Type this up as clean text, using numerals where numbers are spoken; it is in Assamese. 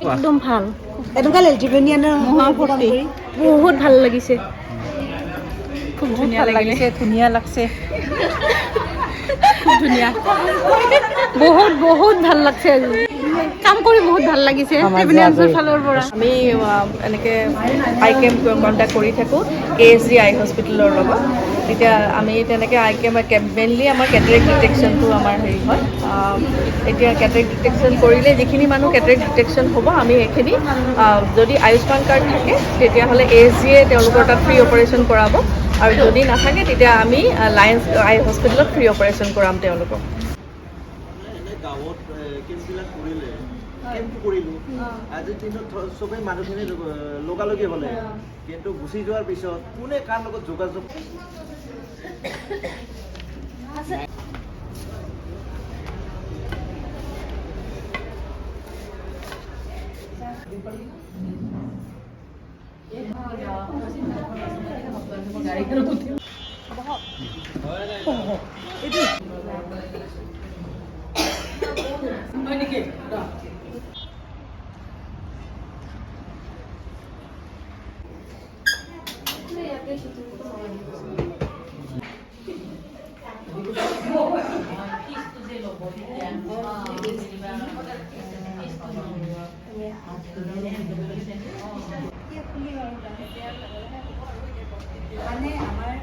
একদম ভাল বহুত ভাল লাগিছে খুব ধুনীয়া লাগিছে ধুনীয়া লাগছে খুব ধুনীয়া বহুত বহুত ভাল লাগছে আজি কাম কৰি বহুত ভাল লাগিছে ট্ৰেভেলাৰ্ছৰ ফালৰ পৰা আমি এনেকৈ আই কেম্প কণ্টেক্ট কৰি থাকোঁ ASG আই হস্পিটেলৰ লগত এতিয়া আমি তেনেকৈ আই কেম্প মেইনলি আমাৰ কেটাৰেক্ট ডিটেকশ্যনটো আমাৰ হেৰি হয় এতিয়া কেটাৰেক্ট ডিটেকশ্যন কৰিলে যিখিনি মানুহ কেটাৰেক্ট ডিটেকশ্যন হ'ব আমি সেইখিনি যদি আয়ুষ্মান কাৰ্ড থাকে তেতিয়াহ'লে ASGয়ে তেওঁলোকৰ তাত ফ্ৰী অপাৰেশ্যন কৰাব আৰু যদি নাথাকে তেতিয়া আমি লায়ন্স আই হস্পিটেলত ফ্ৰী অপাৰেশ্যন কৰাম তেওঁলোকক গাঁৱত কেম্পবিলাক কৰিলে কেম্পটো কৰিলোঁ আজিৰ দিনত চবেই মানুহখিনি লগালগি হ'লে কিন্তু গুচি যোৱাৰ পিছত কোনে কাৰ লগত যোগাযোগ মানে আমাৰ